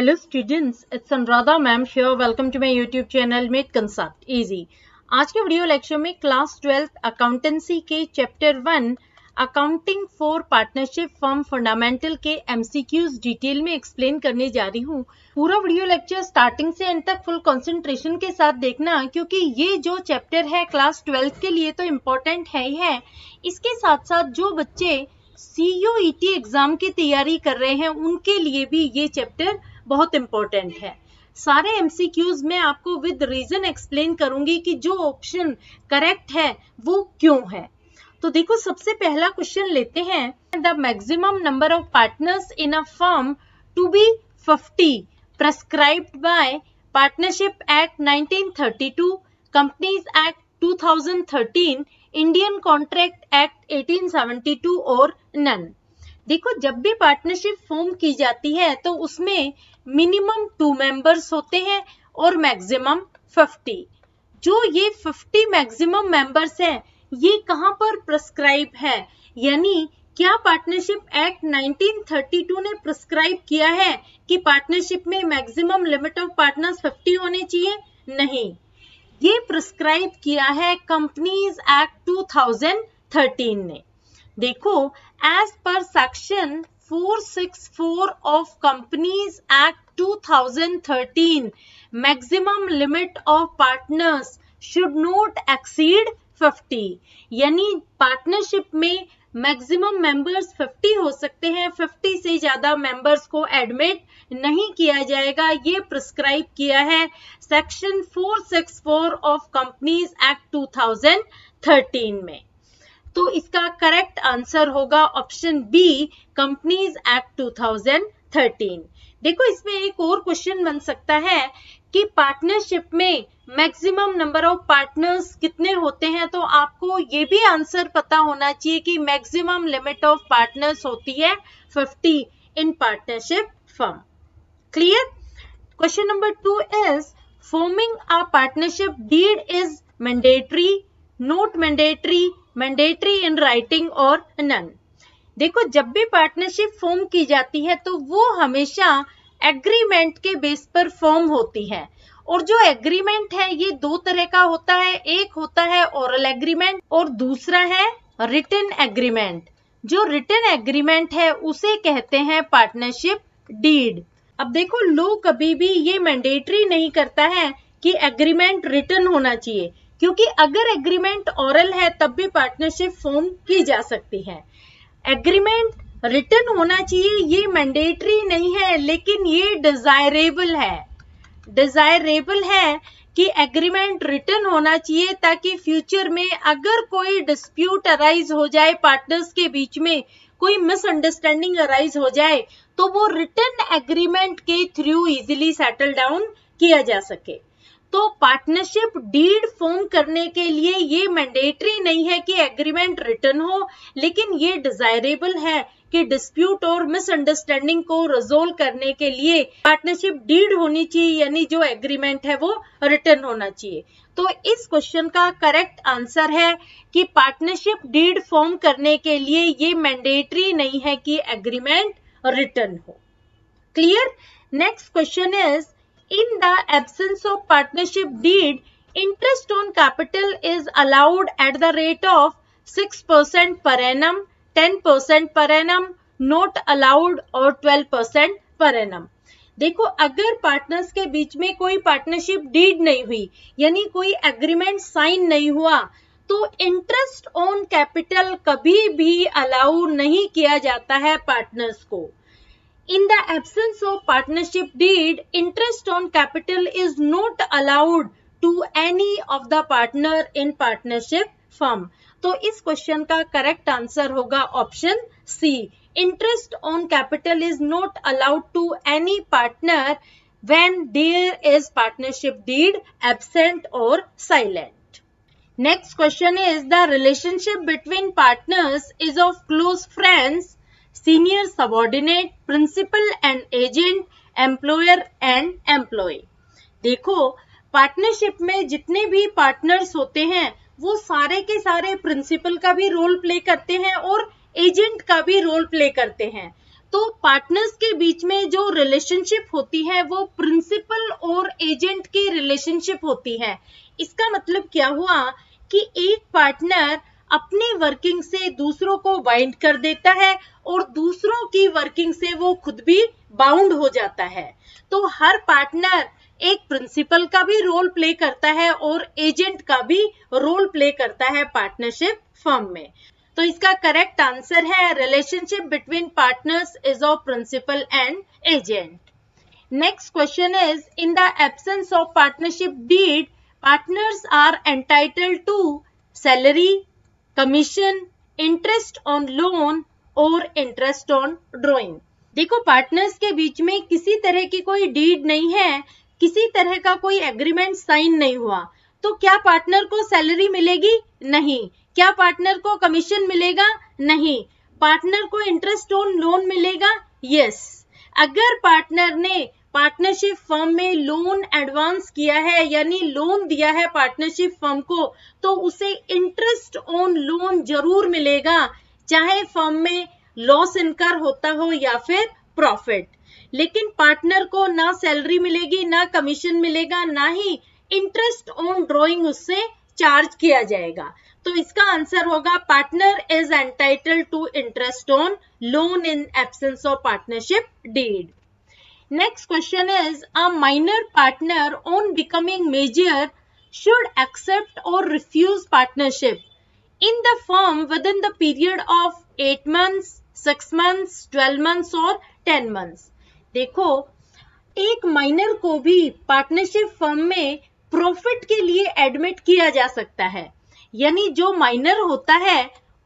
Hello students, it's Anuradha ma'am here. Welcome to my YouTube channel Made Concept Easy. आज के video lecture में class 12 accountancy के chapter 1 accounting for partnership firm fundamental के MCQs detail में explain करने जा रही हूँ। पूरा वीडियो लेक्चर स्टार्टिंग से एंड तक फुल कंसंट्रेशन के साथ देखना, क्योंकि ये जो चैप्टर है क्लास 12 के लिए तो इम्पोर्टेंट है ही है। इसके साथ साथ जो बच्चे CUET एग्जाम की तैयारी कर रहे हैं उनके लिए भी ये चैप्टर बहुत इंपॉर्टेंट है। सारे MCQs में आपको विद रीजन एक्सप्लेन करूंगी कि जो ऑप्शन करेक्ट है वो क्यों है। तो देखो, सबसे पहला क्वेश्चन लेते हैं। The maximum number of partners in a firm to be 50 prescribed by partnership act 1932, companies act 2013, Indian contract act 1872 और नन। देखो, जब भी पार्टनरशिप फॉर्म की जाती है तो उसमें मिनिमम 2 मेंबर्स होते हैं और मैक्सिमम 50। जो ये 50 मैक्सिमम मेंबर्स हैं, ये कहां पर प्रिस्क्राइब है? यानी क्या पार्टनरशिप एक्ट 1932 ने प्रिस्क्राइब किया है कि पार्टनरशिप में मैक्सिमम लिमिट ऑफ पार्टनर्स 50 होने चाहिए? नहीं, ये प्रिस्क्राइब किया है कंपनीज एक्ट 2013 ने। देखो, एज पर section 464 of companies act 2013, maximum limit of partners should not exceed 50। यानी पार्टनरशिप में मैक्सिमम मेंबर्स 50 हो सकते हैं, 50 से ज्यादा मेंबर्स को एडमिट नहीं किया जाएगा। ये प्रिस्क्राइब किया है सेक्शन 464 ऑफ कंपनीज एक्ट 2013 में। तो इसका करेक्ट आंसर होगा ऑप्शन बी, कंपनीज एक्ट 2013। देखो, इसमें एक और क्वेश्चन बन सकता है कि पार्टनरशिप में मैक्सिमम नंबर ऑफ पार्टनर्स कितने होते हैं। तो आपको ये भी आंसर पता होना चाहिए कि मैक्सिमम लिमिट ऑफ पार्टनर्स होती है 50 in partnership firm. Clear? Question number 2 is forming a partnership deed is mandatory, not mandatory, mandatory in writing और नन। देखो, जब भी पार्टनरशिप फॉर्म की जाती है तो वो हमेशा एग्रीमेंट के बेस पर फॉर्म होती है। और जो एग्रीमेंट है ये 2 तरह का होता है। एक होता है ओरल एग्रीमेंट और दूसरा है रिटन एग्रीमेंट। जो रिटन एग्रीमेंट है उसे कहते हैं पार्टनरशिप डीड। अब देखो, लॉ कभी भी ये मैंडेटरी नहीं करता है कि एग्रीमेंट रिटन होना चाहिए, क्योंकि अगर एग्रीमेंट ओरल है तब भी पार्टनरशिप फॉर्म की जा सकती है। एग्रीमेंट रिटन होना चाहिए ये मैंडेटरी नहीं है, लेकिन ये डिजायरेबल है। डिजायरेबल है कि एग्रीमेंट रिटन होना चाहिए, ताकि फ्यूचर में अगर कोई डिस्प्यूट अराइज हो जाए, पार्टनर्स के बीच में कोई मिसअंडरस्टैंडिंग अराइज हो जाए, तो वो रिटन एग्रीमेंट के थ्रू इजीली सेटल डाउन किया जा सके। तो पार्टनरशिप डीड फॉर्म करने के लिए ये मैंडेटरी नहीं है कि एग्रीमेंट रिटन हो, लेकिन ये डिजायरेबल है कि डिस्प्यूट और मिसअंडरस्टैंडिंग को रिजोल्व करने के लिए पार्टनरशिप डीड होनी चाहिए, यानी जो एग्रीमेंट है वो रिटन होना चाहिए। तो इस क्वेश्चन का करेक्ट आंसर है कि पार्टनरशिप डीड फॉर्म करने के लिए ये मैंडेटरी नहीं है कि एग्रीमेंट रिटन हो। Clear? Next question is, in the absence of partnership deed, interest on capital is allowed at the rate of 6% per annum, 10% per annum, not allowed और 12% per annum। देखो, अगर पार्टनर्स के बीच में कोई पार्टनरशिप डीड नहीं हुई, यानी कोई एग्रीमेंट साइन नहीं हुआ, तो इंटरेस्ट ऑन कैपिटल कभी भी अलाउ नहीं किया जाता है पार्टनर्स को। In the absence of partnership deed, interest on capital is not allowed to any of the partner in partnership firm। तो इस क्वेश्चन का करेक्ट आंसर होगा option C, interest on capital is not allowed to any partner when there is partnership deed absent or silent। Next question is, the relationship between partners is of close friends, senior subordinate, principal and agent, employer and employee. देखो, पार्टनरशिप में जितने भी partners होते हैं वो सारे के सारे प्रिंसिपल का भी रोल प्ले करते हैं और एजेंट का भी रोल प्ले करते हैं। तो पार्टनर्स के बीच में जो रिलेशनशिप होती है वो प्रिंसिपल और एजेंट की रिलेशनशिप होती है। इसका मतलब क्या हुआ कि एक पार्टनर अपनी वर्किंग से दूसरों को बाइंड कर देता है और दूसरों की वर्किंग से वो खुद भी बाउंड हो जाता है। तो हर पार्टनर एक प्रिंसिपल का भी रोल प्ले करता है और एजेंट का भी रोल प्ले करता है पार्टनरशिप फर्म में। तो इसका करेक्ट आंसर है relationship between partners is of principal and agent. Next question is in the absence of partnership deed partners are entitled to salary, commission, interest on loan और interest on drawing. देखो partners के बीच में किसी तरह की कोई डीड नहीं है, किसी तरह का कोई एग्रीमेंट साइन नहीं हुआ, तो क्या पार्टनर को सैलरी मिलेगी? नहीं। क्या पार्टनर को कमीशन मिलेगा? नहीं। पार्टनर को इंटरेस्ट ऑन लोन मिलेगा? यस। अगर पार्टनर ने पार्टनरशिप फर्म में लोन एडवांस किया है यानी लोन दिया है पार्टनरशिप फर्म को, तो उसे इंटरेस्ट ऑन लोन जरूर मिलेगा, चाहे फर्म में लॉस इनकर होता हो या फिर प्रॉफिट। लेकिन पार्टनर को ना सैलरी मिलेगी, ना कमीशन मिलेगा, ना ही इंटरेस्ट ऑन ड्रॉइंग उससे चार्ज किया जाएगा। तो इसका आंसर होगा partner is entitled to interest on loan in absence of partnership deed. Next question is a minor partner on becoming major should accept or refuse partnership in the firm within the period of 8 months, 6 months, 12 months और 10 months। देखो एक minor को भी partnership firm में profit के लिए admit किया जा सकता है, यानी जो माइनर होता है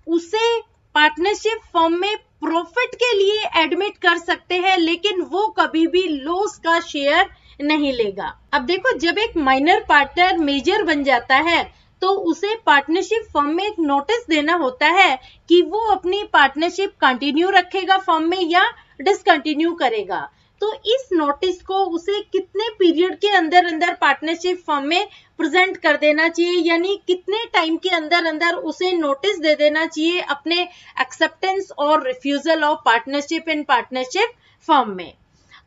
उसे पार्टनरशिप फर्म में प्रॉफिट के लिए एडमिट कर सकते हैं, लेकिन वो कभी भी लॉस का शेयर नहीं लेगा। अब देखो जब एक माइनर पार्टनर मेजर बन जाता है तो उसे पार्टनरशिप फर्म में एक नोटिस देना होता है कि वो अपनी पार्टनरशिप कंटिन्यू रखेगा फर्म में या डिसकंटिन्यू करेगा। तो इस नोटिस को उसे कितने पीरियड के अंदर अंदर पार्टनरशिप फर्म में प्रेजेंट कर देना चाहिए, यानी कितने टाइम के अंदर अंदर उसे नोटिस दे देना चाहिए अपने एक्सेप्टेंस और refusal of partnership in partnership firm में।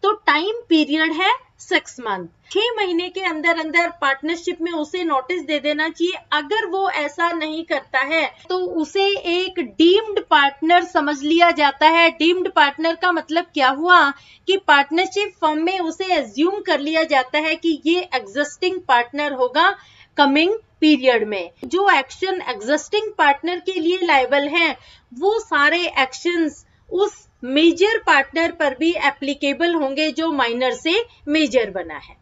तो टाइम पीरियड है 6 मंथ, 6 महीने के अंदर अंदर पार्टनरशिप में उसे नोटिस दे देना चाहिए। अगर वो ऐसा नहीं करता है तो उसे एक डीम्ड पार्टनर समझ लिया जाता है। डीम्ड पार्टनर का मतलब क्या हुआ कि पार्टनरशिप फर्म में उसे एज्यूम कर लिया जाता है कि ये एग्जिस्टिंग पार्टनर होगा कमिंग पीरियड में। जो एक्शन एग्जिस्टिंग पार्टनर के लिए लायबल हैं वो सारे एक्शंस उस मेजर पार्टनर पर भी एप्लीकेबल होंगे जो माइनर से मेजर बना है।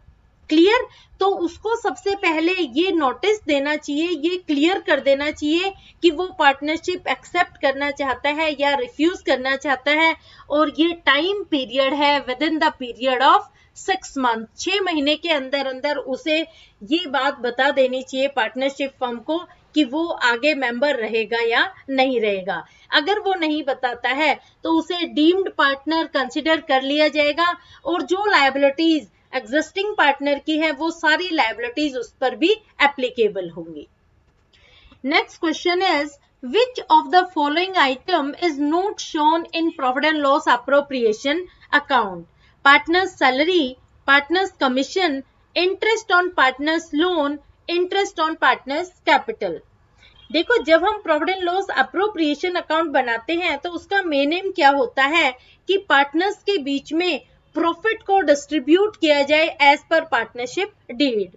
क्लियर? तो उसको सबसे पहले ये नोटिस देना चाहिए, ये क्लियर कर देना चाहिए कि वो पार्टनरशिप एक्सेप्ट करना चाहता है या रिफ्यूज करना चाहता है, और ये टाइम पीरियड है with in the period of 6 month, 6 महीने के अंदर अंदर उसे ये बात बता देनी चाहिए पार्टनरशिप फर्म को कि वो आगे मेंबर रहेगा या नहीं रहेगा। अगर वो नहीं बताता है तो उसे डीम्ड पार्टनर कंसिडर कर लिया जाएगा और जो लायबिलिटीज एग्जिस्टिंग पार्टनर की है वो सारी लायबिलिटीज उस पर भी एप्लीकेबल होंगी। Next question is which of the following item is not shown in profit and loss appropriation account? Partner's salary, partner's commission, interest on partner's loan, interest on partner's capital। देखो जब हम profit and loss appropriation account बनाते हैं तो उसका main M क्या होता है कि पार्टनर्स के बीच में प्रॉफिट को डिस्ट्रीब्यूट किया जाए एज पर पार्टनरशिप डीड।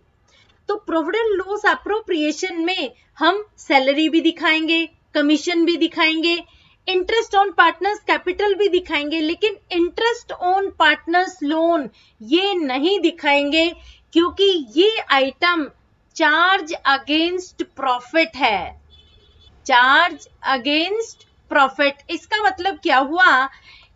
तो प्रॉफिट एंड लॉस अप्रोप्रिएशन में हम सैलरी भी दिखाएंगे, कमीशन भी दिखाएंगे, इंटरेस्ट ऑन पार्टनर्स कैपिटल भी दिखाएंगे, लेकिन इंटरेस्ट ऑन पार्टनर्स लोन ये नहीं दिखाएंगे क्योंकि ये आइटम चार्ज अगेंस्ट प्रॉफिट है। चार्ज अगेंस्ट प्रॉफिट, इसका मतलब क्या हुआ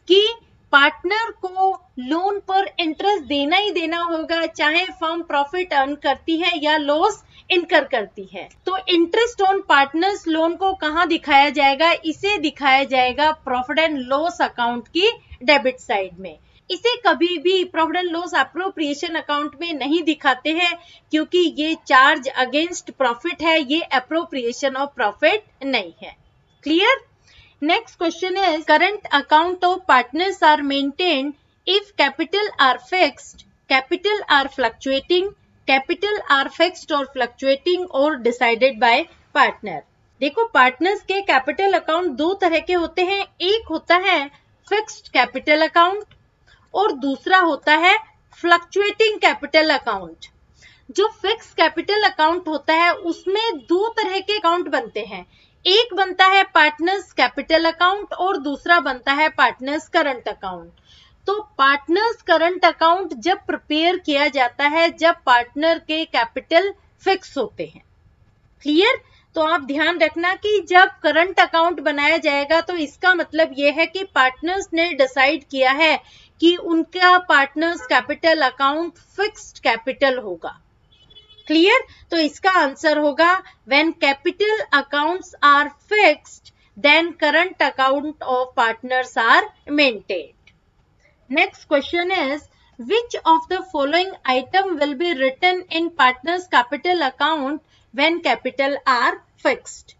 कि पार्टनर को लोन पर इंटरेस्ट देना ही देना होगा चाहे फर्म प्रॉफिट अर्न करती है या लॉस इनकर करती है। तो इंटरेस्ट ऑन पार्टनर्स लोन को कहां दिखाया जाएगा? इसे दिखाया जाएगा प्रॉफिट एंड लॉस अकाउंट की डेबिट साइड में। इसे कभी भी profit and loss appropriation account में नहीं दिखाते हैं क्योंकि ये चार्ज अगेंस्ट प्रॉफिट है, ये अप्रोप्रिएशन ऑफ प्रॉफिट नहीं है। Clear? Next question is current account of partners are maintained if capital are fixed, capital are fluctuating, capital are fixed or fluctuating or decided by partner. देखो partners के capital account दो तरह के होते हैं, एक होता है फिक्स्ड कैपिटल अकाउंट और दूसरा होता है फ्लक्चुएटिंग कैपिटल अकाउंट। जो फिक्स कैपिटल अकाउंट होता है उसमें दो तरह के अकाउंट बनते हैं, एक बनता है पार्टनर्स कैपिटल अकाउंट और दूसरा बनता है पार्टनर्स करंट अकाउंट। तो पार्टनर्स करंट अकाउंट जब प्रिपेयर किया जाता है जब पार्टनर के कैपिटल फिक्स होते हैं। क्लियर? तो आप ध्यान रखना कि जब करंट अकाउंट बनाया जाएगा तो इसका मतलब यह है कि पार्टनर्स ने डिसाइड किया है कि उनका partners capital account fixed capital होगा। क्लियर? तो इसका आंसर होगा when capital accounts are fixed then current account of partners are maintained. Next question is which of the following item will be written in partners capital account when capital are fixed?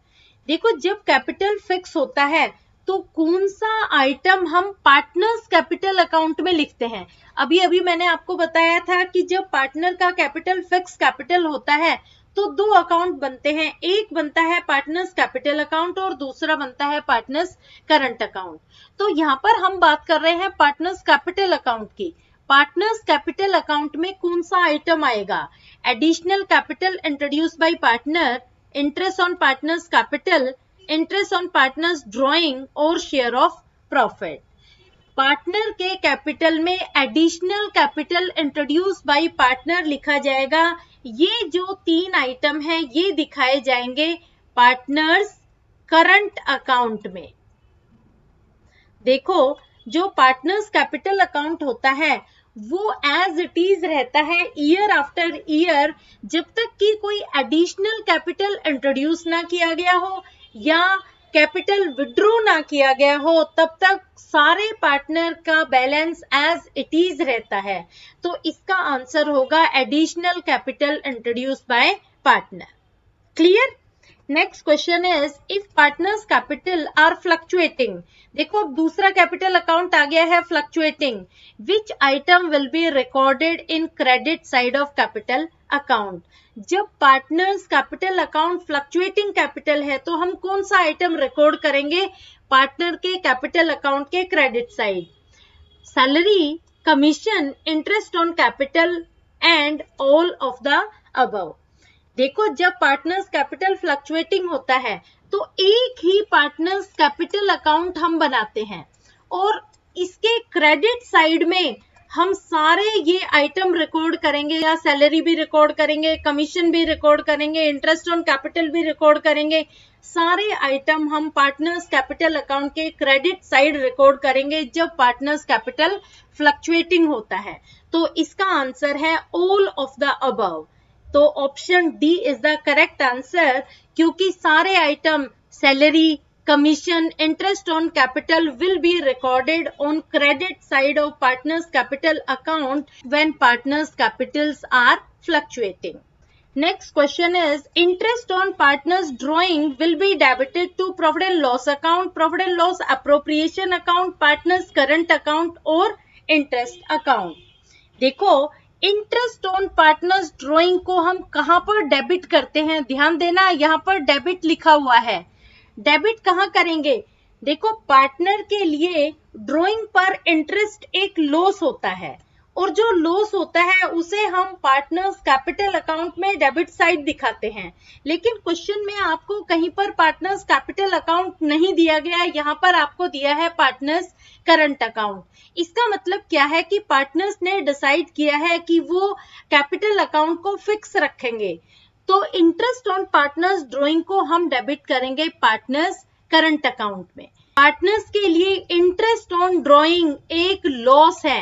देखो जब capital fix होता है तो कौन सा item हम partners capital account में लिखते हैं। अभी अभी मैंने आपको बताया था कि जब पार्टनर का कैपिटल फिक्स कैपिटल होता है तो दो अकाउंट बनते हैं, एक बनता है पार्टनर्स कैपिटल अकाउंट और दूसरा बनता है पार्टनर्स करंट अकाउंट। तो यहाँ पर हम बात कर रहे हैं पार्टनर्स कैपिटल अकाउंट की। पार्टनर्स कैपिटल अकाउंट में कौन सा आइटम आएगा? Additional capital introduce by partner, interest on partners capital, interest on partners drawing और शेयर ऑफ प्रॉफिट। पार्टनर के कैपिटल में additional capital introduce by partner लिखा जाएगा। ये जो तीन आइटम है ये दिखाए जाएंगे पार्टनर्स करंट अकाउंट में। देखो जो पार्टनर्स कैपिटल अकाउंट होता है वो एज इट इज रहता है ईयर आफ्टर ईयर, जब तक कि कोई एडिशनल कैपिटल इंट्रोड्यूस ना किया गया हो या कैपिटल विड्रॉ ना किया गया हो, तब तक सारे पार्टनर का बैलेंस एज इट इज रहता है। तो इसका आंसर होगा additional capital introduce by partner. Clear? Next question is if partners capital are fluctuating. देखो अब दूसरा कैपिटल अकाउंट आ गया है fluctuating. Which item will be recorded in credit side of capital account. जब partners capital account fluctuating capital है तो हम कौन सा आइटम रिकॉर्ड करेंगे पार्टनर के कैपिटल अकाउंट के credit side? Salary, commission, interest on capital and all of the above. देखो जब पार्टनर्स कैपिटल फ्लक्चुएटिंग होता है तो एक ही पार्टनर्स कैपिटल अकाउंट हम बनाते हैं और इसके क्रेडिट साइड में हम सारे ये आइटम रिकॉर्ड करेंगे, या सैलरी भी रिकॉर्ड करेंगे, कमीशन भी रिकॉर्ड करेंगे, इंटरेस्ट ऑन कैपिटल भी रिकॉर्ड करेंगे। सारे आइटम हम पार्टनर्स कैपिटल अकाउंट के क्रेडिट साइड रिकॉर्ड करेंगे जब पार्टनर्स कैपिटल फ्लक्चुएटिंग होता है। तो इसका आंसर है ऑल ऑफ द अबव। तो option D is the correct answer, क्योंकि सारे item salary, commission, interest on capital will be recorded on credit side of partners capital account when partners capitals are fluctuating. Next question is interest on partners drawing will be debited to profit and loss account, profit and loss appropriation account, partners current account और interest account. देखो interest on partners drawing को हम कहां पर debit करते हैं, ध्यान देना यहाँ पर डेबिट लिखा हुआ है। डेबिट कहां करेंगे? देखो पार्टनर के लिए ड्रॉइंग पर इंटरेस्ट एक लॉस होता है और जो लॉस होता है उसे हम पार्टनर्स कैपिटल अकाउंट में डेबिट साइड दिखाते हैं। लेकिन क्वेश्चन में आपको कहीं पर पार्टनर्स कैपिटल अकाउंट नहीं दिया गया, यहाँ पर आपको दिया है पार्टनर्स करंट अकाउंट। इसका मतलब क्या है कि पार्टनर्स ने डिसाइड किया है कि वो कैपिटल अकाउंट को फिक्स रखेंगे। तो इंटरेस्ट ऑन पार्टनर्स ड्रॉइंग को हम डेबिट करेंगे पार्टनर्स करंट अकाउंट में। पार्टनर्स के लिए इंटरेस्ट ऑन ड्रॉइंग एक लॉस है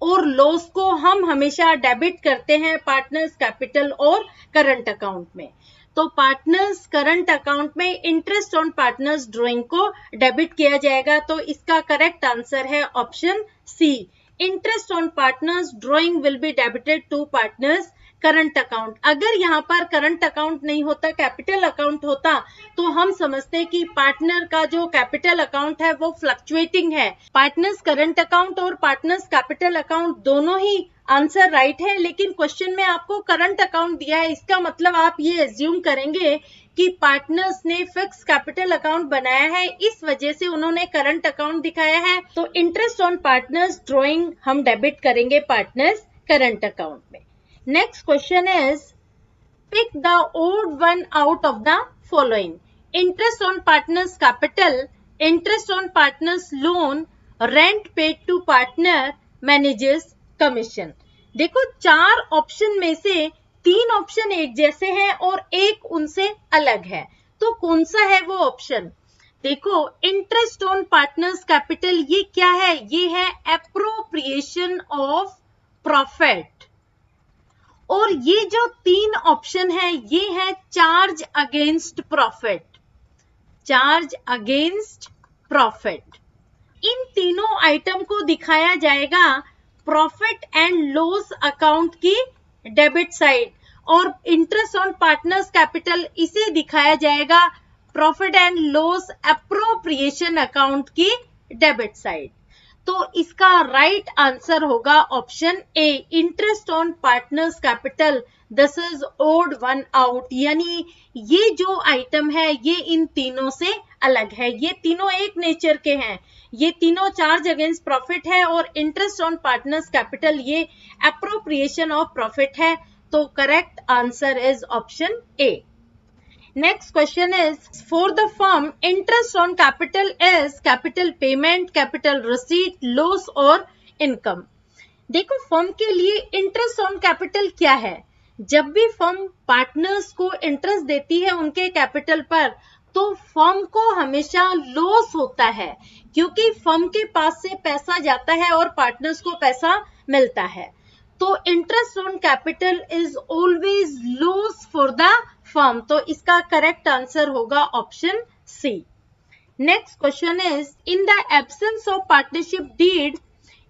और लॉस को हम हमेशा डेबिट करते हैं पार्टनर्स कैपिटल और करंट अकाउंट में। तो पार्टनर्स करंट अकाउंट में इंटरेस्ट ऑन पार्टनर्स ड्रॉइंग को डेबिट किया जाएगा। तो इसका करेक्ट आंसर है option C, interest on partners drawing will be debited to partners current account. अगर यहाँ पर करंट अकाउंट नहीं होता, कैपिटल अकाउंट होता, तो हम समझते कि पार्टनर का जो कैपिटल अकाउंट है वो फ्लक्चुएटिंग है। पार्टनर्स करंट अकाउंट और पार्टनर्स कैपिटल अकाउंट दोनों ही आंसर राइट है, लेकिन क्वेश्चन में आपको करंट अकाउंट दिया है। इसका मतलब आप ये एज्यूम करेंगे कि पार्टनर्स ने फिक्स कैपिटल अकाउंट बनाया है, इस वजह से उन्होंने करंट अकाउंट दिखाया है। तो इंटरेस्ट ऑन पार्टनर्स ड्रॉइंग हम डेबिट करेंगे पार्टनर्स करंट अकाउंट में। Next question is pick the odd one out of the following. Interest on partners capital, interest on partners loan, rent paid to partner, managers commission. देखो 4 option में से 3 option एक जैसे हैं और एक उनसे अलग है, तो कौन सा है वो ऑप्शन? देखो इंटरेस्ट ऑन पार्टनर्स कैपिटल ये क्या है? ये है एप्रोप्रिएशन ऑफ प्रॉफिट। और ये जो 3 ऑप्शन है ये है charge against profit, charge against profit. इन तीनों आइटम को दिखाया जाएगा प्रॉफिट एंड लॉस अकाउंट की डेबिट साइड, और इंटरेस्ट ऑन पार्टनर्स कैपिटल इसे दिखाया जाएगा profit and loss appropriation account की डेबिट साइड। तो इसका राइट आंसर होगा option A, interest on partners capital this is odd one out. यानी ये जो आइटम है ये इन तीनों से अलग है, ये तीनों एक नेचर के हैं, ये तीनों चार्ज अगेंस्ट प्रॉफिट है और इंटरेस्ट ऑन पार्टनर्स कैपिटल ये एप्रोप्रिएशन ऑफ प्रॉफिट है। तो correct answer is option A. Next question is for the firm interest on capital is capital payment, capital receipt, loss और इनकम। देखो firm के लिए interest on capital क्या है? जब भी फर्म पार्टनर्स को इंटरेस्ट देती है उनके कैपिटल पर, तो फर्म को हमेशा लॉस होता है, क्योंकि फर्म के पास से पैसा जाता है और पार्टनर्स को पैसा मिलता है। तो interest on capital is always loss for the firm. तो इसका करेक्ट आंसर होगा option C. Next question is in the absence of partnership deed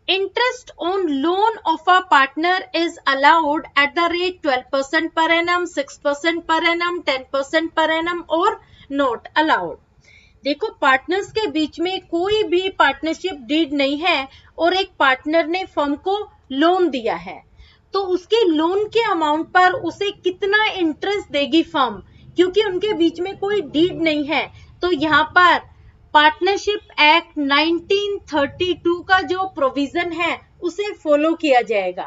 interest on loan of a partner is allowed at the rate 12% per annum, 6% per annum, 10% per annum or not allowed। देखो partners के बीच में कोई भी partnership deed नहीं है और एक पार्टनर ने फर्म को लोन दिया है, तो उसके लोन के अमाउंट पर उसे कितना इंटरेस्ट देगी फर्म, क्योंकि उनके बीच में कोई डीड नहीं है। तो यहाँ पर पार्टनरशिप एक्ट 1932 का जो प्रोविजन है उसे फॉलो किया जाएगा।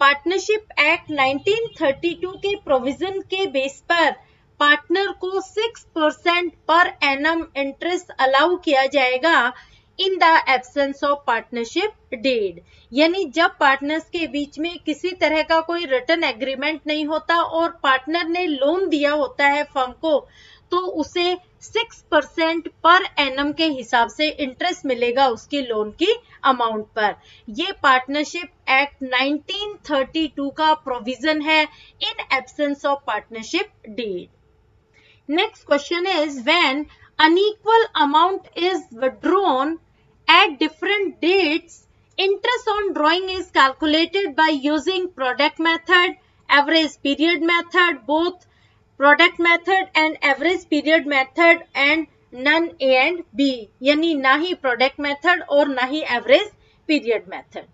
पार्टनरशिप एक्ट 1932 के प्रोविजन के बेस पर पार्टनर को 6% पर एनम इंटरेस्ट अलाउ किया जाएगा in the absence of partnership deed. यानी जब पार्टनर्स के बीच में किसी तरह का कोई रिटन एग्रीमेंट नहीं होता और पार्टनर ने लोन दिया होता है फर्म को, तो उसे 6% पर एनम के हिसाब से इंटरेस्ट मिलेगा उसकी लोन की अमाउंट पर। ये पार्टनरशिप एक्ट 1932 का प्रोविजन है in absence of partnership deed. Next question is when unequal amount is withdrawn at different dates, interest on drawing is calculated by using product method, average period method, both product method and average period method and none A and B। यानी ना ही product method और ना ही average period method।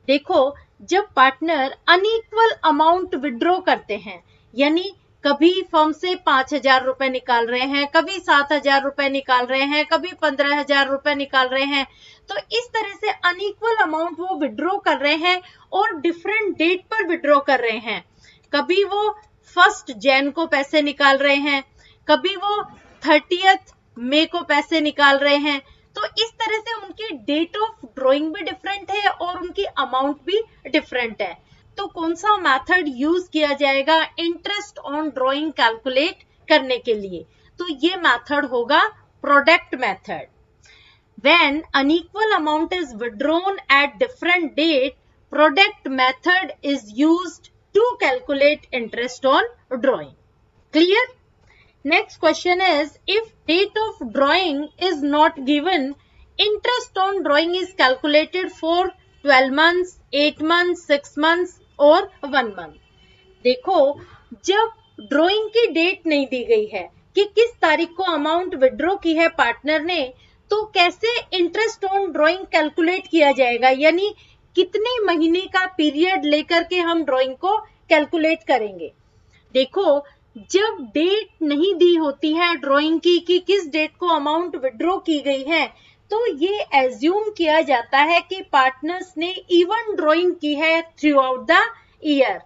देखो जब partner unequal amount withdraw करते हैं, यानी कभी फर्म से 5,000 रुपए निकाल रहे हैं, कभी 7,000 रुपए निकाल रहे हैं, कभी 15,000 रुपए निकाल रहे हैं, तो इस तरह से अनइक्वल अमाउंट वो विड्रॉ कर रहे हैं और डिफरेंट डेट पर विड्रॉ कर रहे हैं। कभी वो 1 जनवरी को पैसे निकाल रहे हैं, कभी वो 30 मई को पैसे निकाल रहे हैं। तो इस तरह से उनकी डेट ऑफ ड्रॉइंग भी डिफरेंट है और उनकी अमाउंट भी डिफरेंट है। तो कौन सा मेथड यूज किया जाएगा इंटरेस्ट ऑन ड्रॉइंग कैलकुलेट करने के लिए? तो ये मेथड होगा product method. When unequal amount is withdrawn at different date, product method is used to calculate interest on drawing. Clear? Next question is if date of drawing is not given, interest on drawing is calculated for 12 months, 8 months, 6 months और 1 month। देखो, जब drawing की date नहीं दी गई है कि किस तारीख को अमाउंट विड्रॉ की है पार्टनर ने, तो कैसे इंटरेस्ट ऑन ड्राइंग कैलकुलेट किया जाएगा, यानी कितने महीने का पीरियड लेकर के हम ड्राइंग को कैलकुलेट करेंगे। देखो, जब डेट नहीं दी होती है ड्राइंग की कि किस डेट को अमाउंट विड्रॉ की गई है, तो ये एज्यूम किया जाता है कि पार्टनर्स ने इवन ड्राइंग की है थ्रू आउट द ईयर,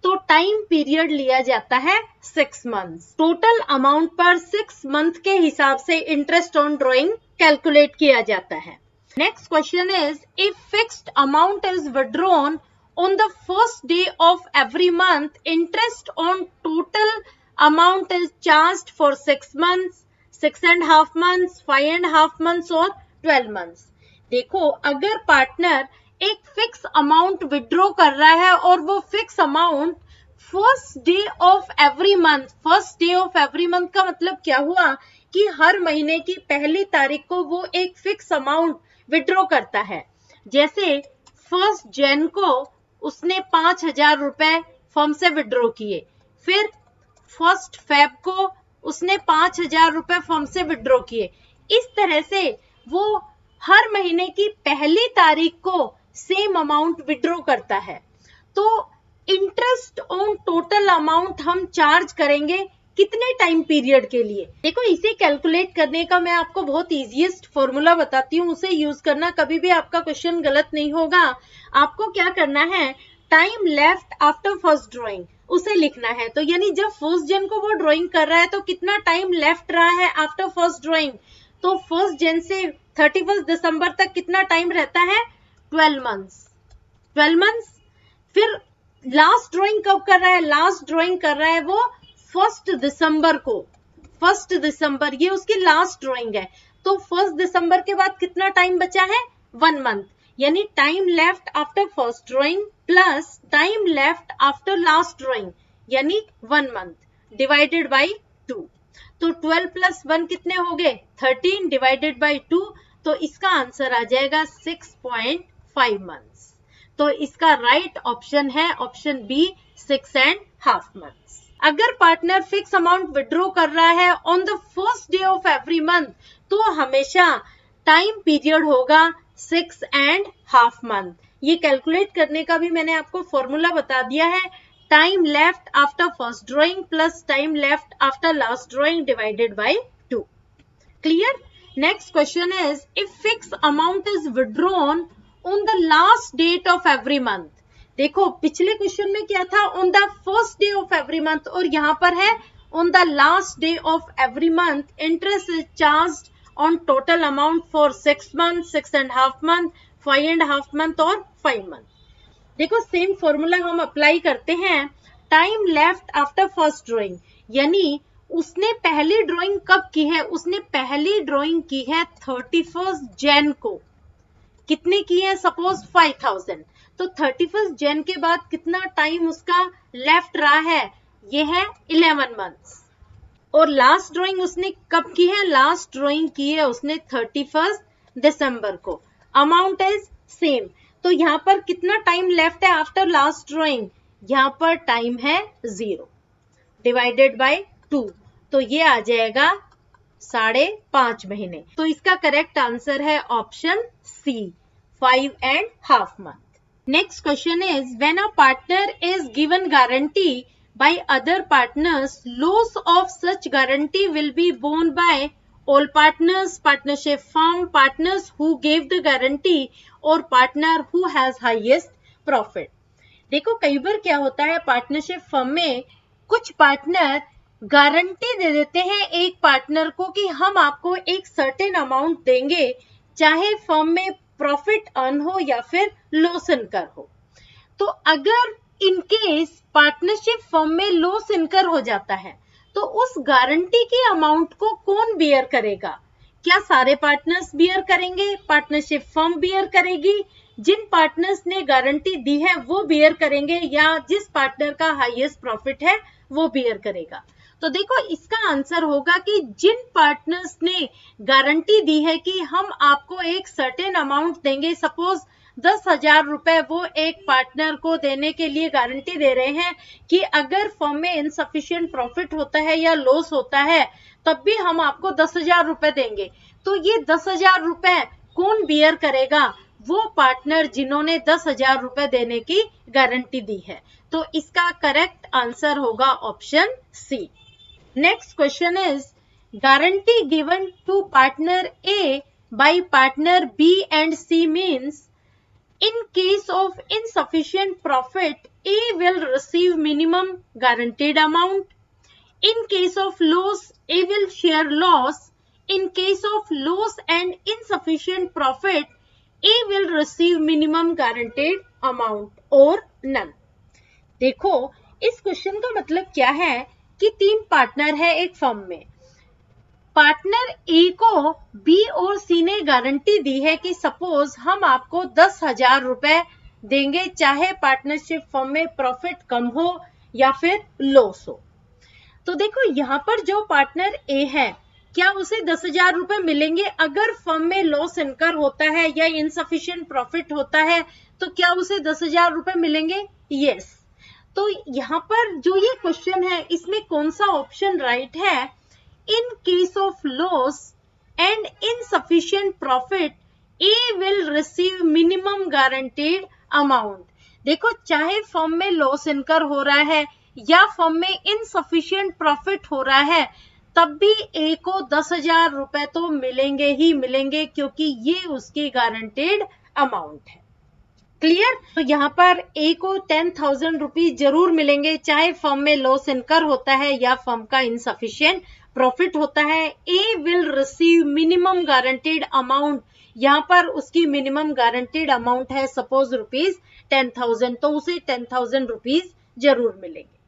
तो टाइम पीरियड लिया जाता है 6 मंथ्स। टोटल अमाउंट पर 6 मंथ के हिसाब से इंटरेस्ट ऑन ड्राइंग कैलकुलेट किया जाता है। Next question is, if fixed amount is withdrawn on the first day of every month, interest on total amount is charged for 6 months, 6.5 months, 5.5 months और 12 months। देखो, अगर partner एक fix amount withdraw कर रहा है और वो fix amount first day of every month, first day of every month का मतलब क्या हुआ कि हर महीने की पहली तारीख को वो एक फिक्स अमाउंट विड्रॉ करता है। जैसे 1 जनवरी को उसने 5,000 रुपए फर्म से विड्रॉ किए, फिर 1 फरवरी को उसने 5,000 रुपए फर्म से विड्रॉ किए। इस तरह से वो हर महीने की पहली तारीख को सेम अमाउंट विड्रॉ करता है। तो इंटरेस्ट ऑन टोटल अमाउंट हम चार्ज करेंगे कितने टाइम पीरियड के लिए। देखो, इसे कैलकुलेट करने का मैं आपको बहुत इजीएस्ट फॉर्मूला बताती हूँ, उसे यूज करना, कभी भी आपका क्वेश्चन गलत नहीं होगा। आपको क्या करना है, time left after first drawing उसे लिखना है। तो यानी जब 1 जनवरी को वो ड्राइंग कर रहा है तो कितना टाइम लेफ्ट रहा है आफ्टर फर्स्ट ड्राइंग, तो 1 जनवरी से 31 दिसंबर तक कितना टाइम रहता है, 12 मंथ्स। 12 मंथ्स। फिर लास्ट ड्राइंग कब कर रहा है, लास्ट ड्राइंग कर रहा है वो 1 दिसंबर को। 1 दिसंबर ये उसकी लास्ट ड्राइंग है, तो 1 दिसंबर के बाद कितना टाइम बचा है, 1 मंथ। यानी time left after first drawing plus time left after last drawing यानी 1 मंथ डिवाइडेड बाई 2। तो 12 प्लस 1 कितने हो गए, 13 डिवाइडेड बाई 2। तो इसका आंसर आ जाएगा 6.5 मंथ्स। तो इसका राइट ऑप्शन है ऑप्शन बी, 6.5 मंथ्स। अगर पार्टनर फिक्स अमाउंट विड्रॉ कर रहा है on the first day of every month, तो हमेशा टाइम पीरियड होगा 6.5 मंथ। ये कैलकुलेट करने का भी मैंने आपको फॉर्मूला बता दिया है, time left after first drawing plus time left after last drawing divided by 2। Clear? Next question is, if fix amount is withdrawn on the last date of every month. देखो, पिछले क्वेश्चन में क्या था, on the first day of every month, और यहाँ पर है on the last day of every month, interest is charged on total amount for 6 month, 6.5 month, 5.5 month और 5 मंथ। देखो, सेम फॉर्मूला हम अप्लाई करते हैं, time left after first drawing, यानी उसने पहली ड्राइंग कब की है, उसने पहली ड्राइंग की है 31 जनवरी को। कितने की है, सपोज 5,000, तो 31 जनवरी के बाद कितना टाइम उसका लेफ्ट रहा है, ये है 11 मंथ्स। और लास्ट ड्राइंग उसने कब की है, लास्ट ड्राइंग की है उसने 31 दिसंबर को। अमाउंट इज सेम, तो यहाँ पर कितना टाइम लेफ्ट है आफ्टर लास्ट ड्राइंग, यहाँ पर टाइम है 0 डिवाइडेड बाय 2, तो ये आ जाएगा 5.5 महीने। तो इसका करेक्ट आंसर है option C, 5.5 month. Next question is, when a partner is given guarantee by other partners, loss of such guarantee will be borne by all partners, partnership firm, partners who gave the guarantee or partner who has highest profit. देखो, कई बार क्या होता है, partnership firm में कुछ partner guarantee दे देते हैं एक पार्टनर को कि हम आपको एक सर्टेन अमाउंट देंगे, चाहे फर्म में प्रॉफिट अर्न हो या फिर लॉस इनकर हो। तो अगर इनकेस पार्टनरशिप फर्म में लॉस इनकर हो जाता है, तो उस गारंटी की अमाउंट को कौन बियर करेगा? क्या सारे पार्टनर्स बियर करेंगे, पार्टनरशिप फर्म बियर करेगी, जिन पार्टनर्स ने गारंटी दी है वो बियर करेंगे, या जिस पार्टनर का हाईएस्ट प्रॉफिट है वो बियर करेगा? तो देखो, इसका आंसर होगा कि जिन पार्टनर्स ने गारंटी दी है कि हम आपको एक सर्टेन अमाउंट देंगे, सपोज 10,000 रुपए वो एक पार्टनर को देने के लिए गारंटी दे रहे हैं कि अगर फर्म में इनसफिशिएंट प्रॉफिट होता है या लॉस होता है तब भी हम आपको 10,000 रुपए देंगे। तो ये 10,000 रुपए कौन बियर करेगा? वो पार्टनर जिन्होंने 10,000 रुपए देने की गारंटी दी है। तो इसका करेक्ट आंसर होगा option C. Next question is guarantee given to partner A by partner B and C means in case of insufficient profit, A will receive minimum guaranteed amount. In case of loss, A will share loss. In case of loss and insufficient profit, A will receive minimum guaranteed amount or none. देखो इस question का मतलब क्या है कि 3 partner है एक firm में। पार्टनर ए को बी और सी ने गारंटी दी है कि सपोज हम आपको 10,000 रुपए देंगे चाहे पार्टनरशिप फर्म में प्रॉफिट कम हो या फिर लॉस हो। तो देखो यहाँ पर जो पार्टनर ए है क्या उसे 10,000 रुपए मिलेंगे? अगर फर्म में लॉस इनकर होता है या इनसफिशिएंट प्रॉफिट होता है तो क्या उसे 10,000 रुपए मिलेंगे? यस। तो यहाँ पर जो ये क्वेश्चन है इसमें कौन सा ऑप्शन राइट है? In case of loss and insufficient profit, A will receive minimum guaranteed amount. देखो चाहे फर्म में लॉस इनकर हो रहा है या फर्म में इनसफिशिएंट प्रॉफिट हो रहा है तब भी A को 10,000 रुपए तो मिलेंगे ही मिलेंगे क्योंकि ये उसकी गारंटेड अमाउंट है। क्लियर? तो यहाँ पर A को 10,000 रुपीज जरूर मिलेंगे चाहे फर्म में लॉस इनकर होता है या फर्म का इनसफिशिएंट प्रॉफिट होता है। A will receive minimum guaranteed amount, यहाँ पर उसकी मिनिमम गारंटीड अमाउंट है सपोज रुपीज 10,000 तो उसे 10,000 रुपीज जरूर मिलेंगे।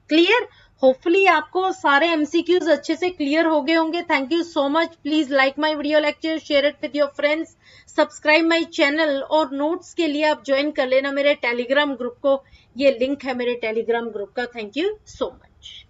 क्लियर? होपफुली आपको सारे एमसीक्यूज अच्छे से क्लियर हो गए होंगे। Thank you so much. Please like my video lecture, share it with your friends, subscribe my channel और नोट्स के लिए आप ज्वाइन कर लेना मेरे टेलीग्राम ग्रुप को। ये लिंक है मेरे टेलीग्राम ग्रुप का। Thank you so much.